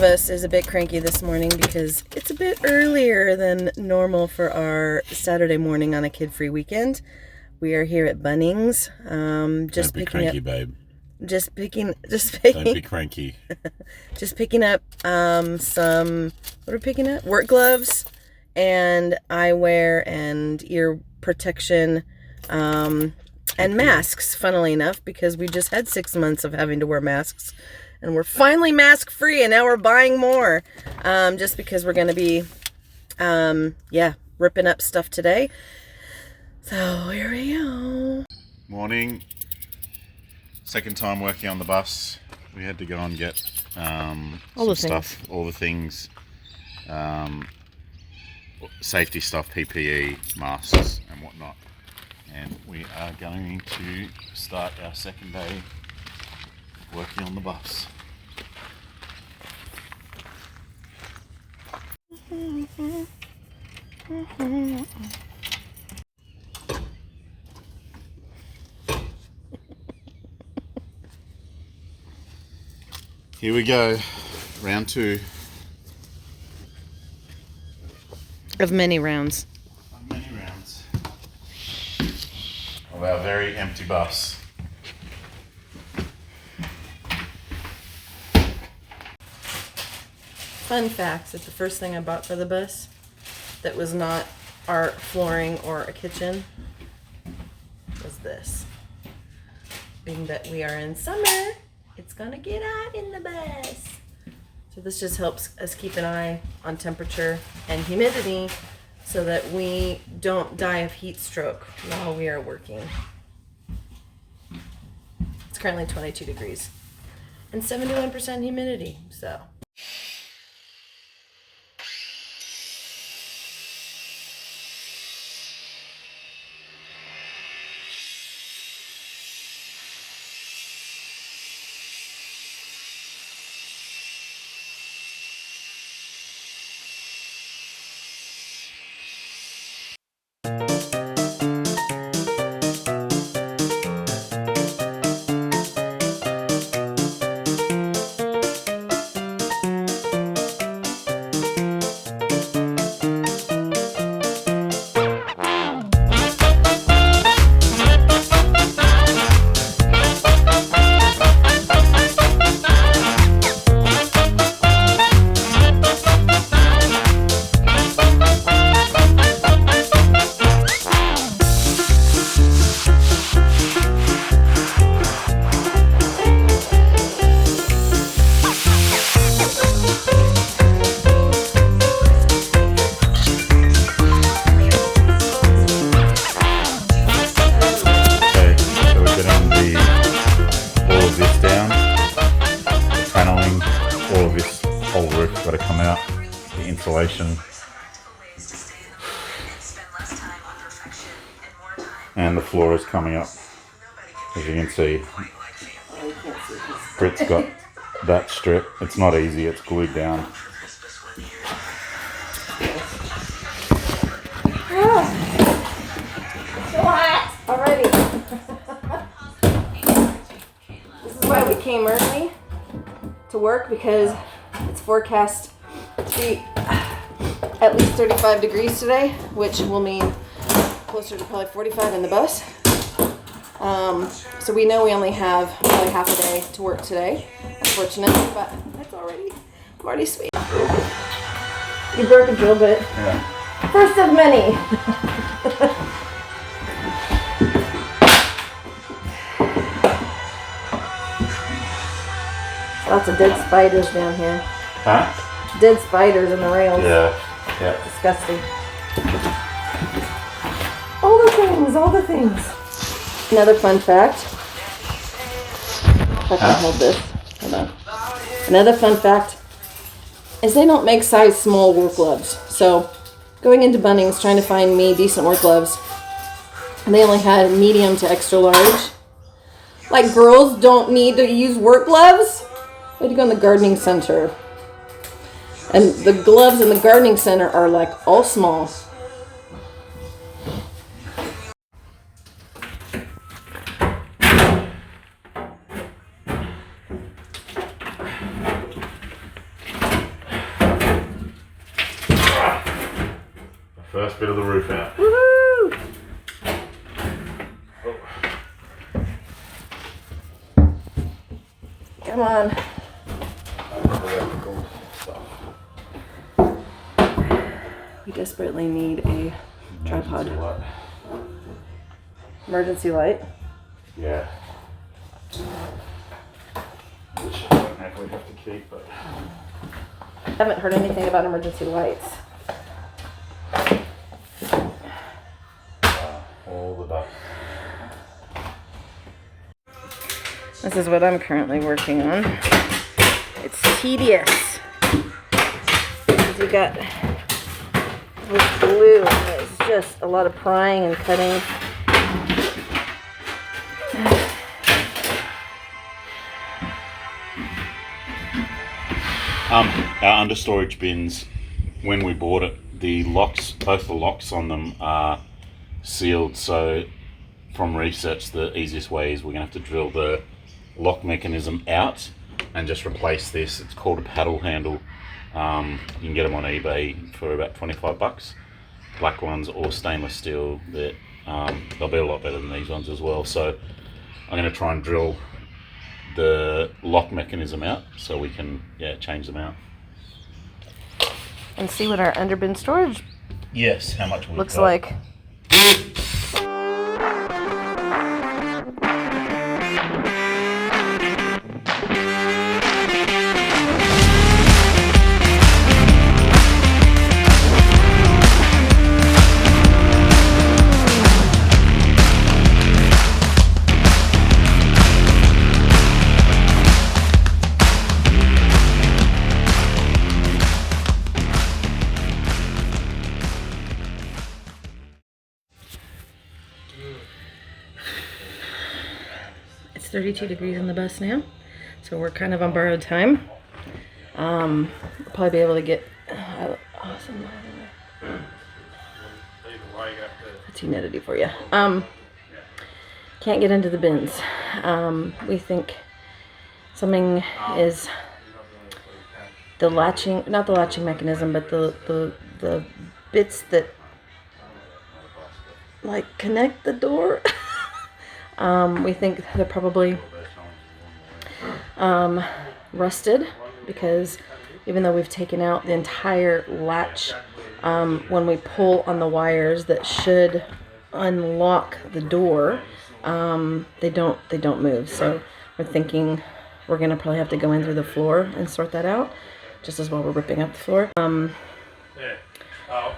us is a bit cranky this morning because it's a bit earlier than normal for our Saturday morning on a kid-free weekend. We are here at Bunnings, just Don't be picking cranky, up, babe. just picking, Don't be cranky. just picking up some, what are we picking up? Work gloves and eyewear and ear protection, and masks, funnily enough, because we just had 6 months of having to wear masks. And we're finally mask free, and now we're buying more, just because we're going to be, ripping up stuff today. So here we go. Morning. Second time working on the bus. We had to go and get all the things, safety stuff, PPE, masks, and whatnot. And we are going to start our second day working on the bus. Here we go, round 2. Of many rounds. Many rounds of our very empty bus. Fun fact, that the first thing I bought for the bus that was not art, flooring, or a kitchen was this. Being that we are in summer, it's gonna get hot in the bus. So this just helps us keep an eye on temperature and humidity so that we don't die of heat stroke while we are working. It's currently 22 degrees and 71% humidity, so. Got to come out, the insulation, and the floor is coming up. As you can see, Britt's got that strip. It's not easy, it's glued down. So hot already. This is why we came early to work, because it's forecast to be at least 35 degrees today, which will mean closer to probably 45 in the bus. So we know we only have probably half a day to work today, unfortunately, but that's I'm already sweet. You broke a drill bit. Yeah. First of many. Lots of dead spiders down here. Huh? Dead spiders in the rails. Yeah. Disgusting. All the things. Another fun fact. If I can hold this. Hold on. Another fun fact is they don't make size small work gloves. So going into Bunnings trying to find me decent work gloves, and they only had medium to extra large. Like, girls don't need to use work gloves. I had to go in the gardening center. And the gloves in the gardening center are like all small. First bit of the roof out. Woohoo! Come on. We desperately need a tripod. Emergency light. Yeah. Which I don't know if we have to keep, but I haven't heard anything about emergency lights. all the dust. This is what I'm currently working on. It's tedious. Because you got with glue, and it's just a lot of prying and cutting. Our understorage bins, when we bought it, the locks, both the locks on them are sealed. So from research, the easiest way is we're going to have to drill the lock mechanism out and just replace this. It's called a paddle handle. You can get them on eBay for about 25 bucks. Black ones or stainless steel, that they'll be a lot better than these ones as well. So I'm going to try and drill the lock mechanism out so we can change them out and see what our underbin storage how much looks like. It's 32 degrees in the bus now, so we're kind of on borrowed time. We'll probably be able to get awesome. That's humidity for you. Can't get into the bins. We think something is the latching, not the latching mechanism, but the bits that like connect the door. We think they're probably rusted, because even though we've taken out the entire latch, when we pull on the wires that should unlock the door, they don't move. So we're thinking we're gonna probably have to go in through the floor and sort that out, just as while we're ripping up the floor.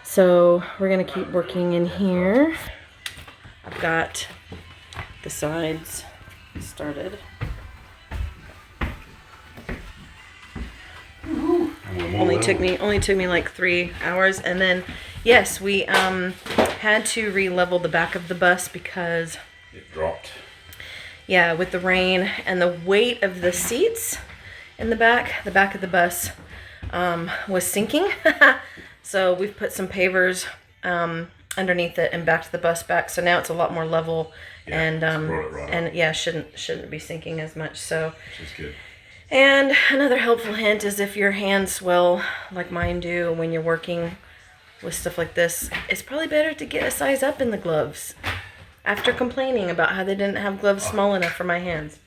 So we're gonna keep working in here. I've got the sides started. Only took me like 3 hours. And then yes, we had to re-level the back of the bus because it dropped. Yeah, with the rain and the weight of the seats in the back of the bus was sinking. So we've put some pavers underneath it and backed the bus back, so now it's a lot more level, and shouldn't be sinking as much. So, which is good. And another helpful hint is if your hands swell like mine do when you're working with stuff like this, it's probably better to get a size up in the gloves. After complaining about how they didn't have gloves small enough for my hands.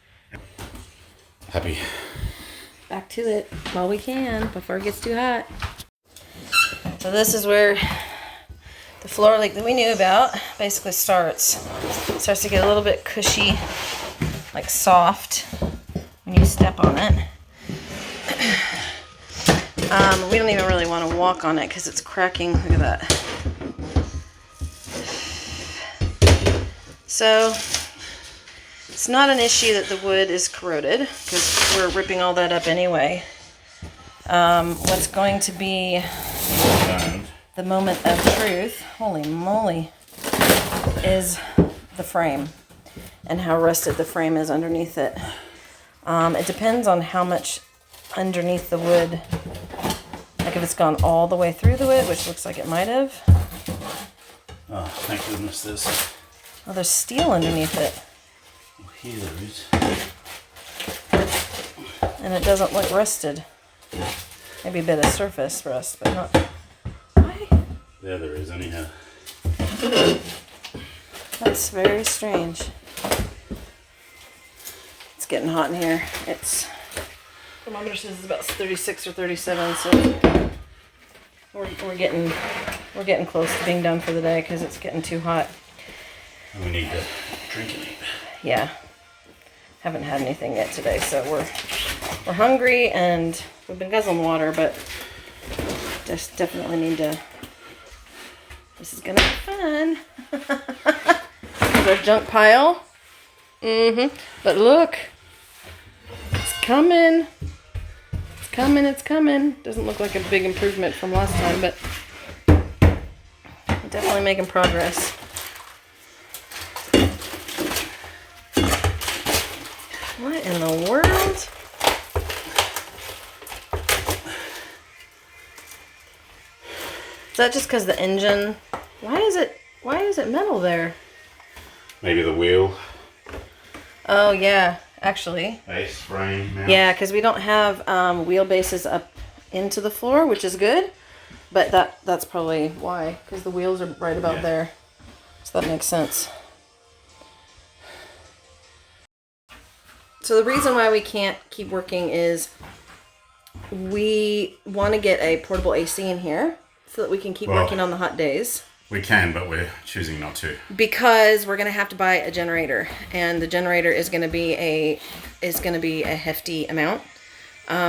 Happy. Back to it while we can before it gets too hot. So this is where the floor leak that we knew about basically starts. It starts to get a little bit cushy, like soft, when you step on it. We don't even really want to walk on it because it's cracking. Look at that. So it's not an issue that the wood is corroded, because we're ripping all that up anyway. What's going to be the moment of truth, holy moly, is the frame and how rusted the frame is underneath it. It depends on how much underneath the wood, like if it's gone all the way through the wood, which looks like it might have. Oh, thank goodness there's... Oh, there's steel underneath it. Well, here there is. And it doesn't look rusted. Maybe a bit of surface rust, but not... Why? Yeah, there is anyhow. That's very strange. It's getting hot in here. It's thermometer says it's about 36 or 37, so we're getting close to being done for the day because it's getting too hot. And we need to drink and eat. Yeah. Haven't had anything yet today, so we're hungry and we've been guzzling water, but just definitely need to. This is gonna be fun. Here's our junk pile. But look, it's coming. It's coming. It's coming. Doesn't look like a big improvement from last time, but definitely making progress. What in the world? Is that just because the engine? Why is it metal there? Maybe the wheel. Oh yeah, actually. Base frame. Mount. Yeah, because we don't have wheelbases up into the floor, which is good. But that's probably why, because the wheels are right about there. So that makes sense. So the reason why we can't keep working is we want to get a portable AC in here so that we can keep working on the hot days. We can, but we're choosing not to. Because we're going to have to buy a generator, and the generator is going to be a hefty amount.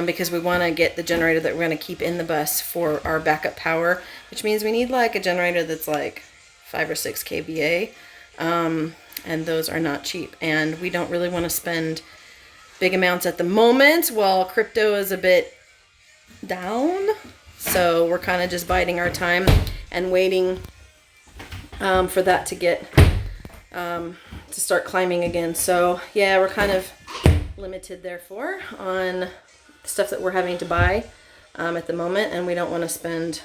Because we want to get the generator that we're going to keep in the bus for our backup power, which means we need like a generator that's like 5 or 6 kVA. And those are not cheap, and we don't really want to spend big amounts at the moment while crypto is a bit down. So we're kind of just biding our time and waiting for that to get to start climbing again. So yeah, we're kind of limited therefore on stuff that we're having to buy at the moment, and we don't want to spend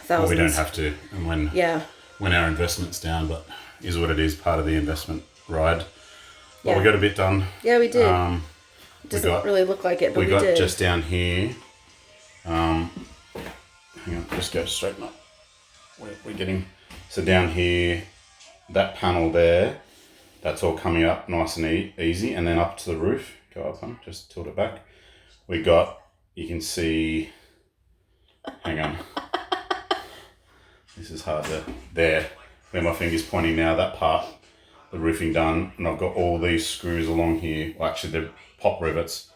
thousands. Well, we don't have to, and when our investment's down, but is what it is, part of the investment ride. Well, we got a bit done. Yeah, we did. It doesn't really look like it, but we did. We got just down here. Hang on, just go straight up. We're getting, so down here, that panel there, that's all coming up nice and easy, and then up to the roof. Go up on, just tilt it back. We got, you can see, hang on. This is hard to, there, where my finger's pointing now, that part, the roofing done, and I've got all these screws along here. Well, actually, the pop rivets,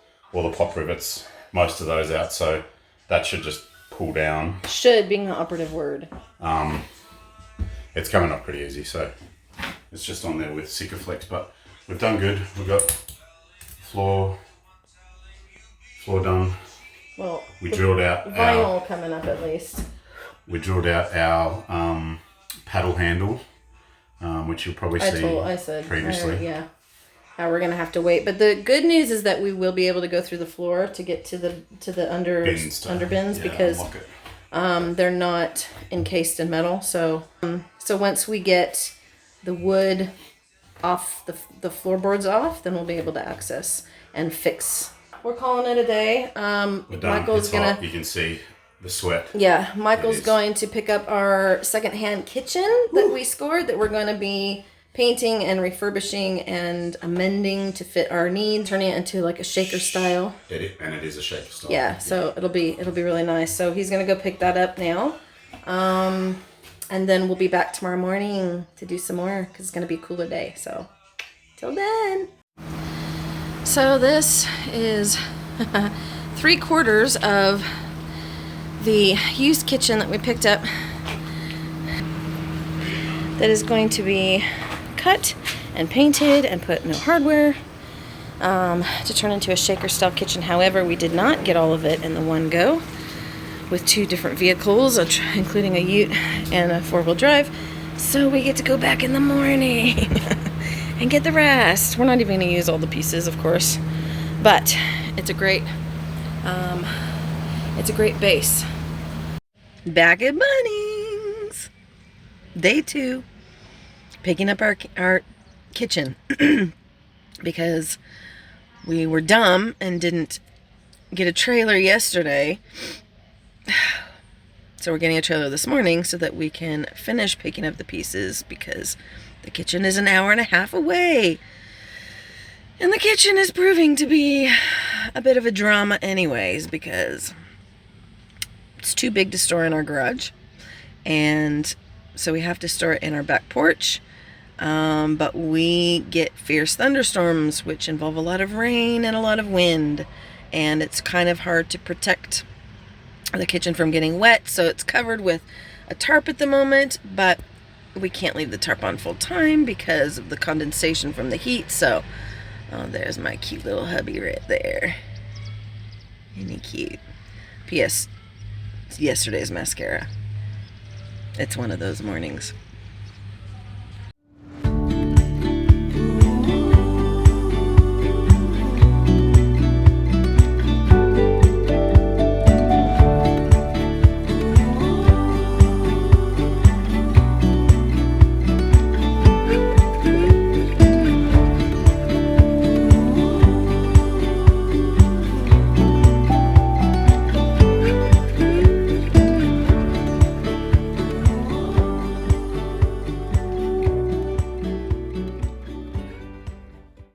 most of those out, so that should just pull down. Should being the operative word. It's coming up pretty easy, so it's just on there with Sikaflex, but we've done good. We've got floor done. Well, we drilled out vinyl coming up at least. We drilled out our paddle handle, which you'll probably see I said previously. How we're gonna have to wait, but the good news is that we will be able to go through the floor to get to the under bins because they're not encased in metal. So once we get the wood off the floorboards off, then we'll be able to access and fix. We're calling it a day. We're done. Michael's gonna. Hot. You can see the sweat. Yeah, Michael's going to pick up our secondhand kitchen that we scored that we're going to be painting and refurbishing and amending to fit our needs, turning it into like a shaker style. It is a shaker style. Yeah, so it'll be really nice. So he's gonna go pick that up now, and then we'll be back tomorrow morning to do some more because it's gonna be a cooler day. So till then. So this is 3/4 of the used kitchen that we picked up. That is going to be cut and painted and put no hardware to turn into a shaker style kitchen. However, we did not get all of it in the one go with 2 different vehicles, including a ute and a 4-wheel drive. So we get to go back in the morning and get the rest. We're not even going to use all the pieces, of course, but it's a great base. Back at Bunnings, day 2. Picking up our kitchen because we were dumb and didn't get a trailer yesterday. So we're getting a trailer this morning so that we can finish picking up the pieces, because the kitchen is an hour and a half away. And the kitchen is proving to be a bit of a drama anyways, because it's too big to store in our garage. And so we have to store it in our back porch. But we get fierce thunderstorms, which involve a lot of rain and a lot of wind. And it's kind of hard to protect the kitchen from getting wet. So it's covered with a tarp at the moment, but we can't leave the tarp on full time because of the condensation from the heat. So, oh, there's my cute little hubby right there. Isn't he cute? P.S. It's yesterday's mascara. It's one of those mornings.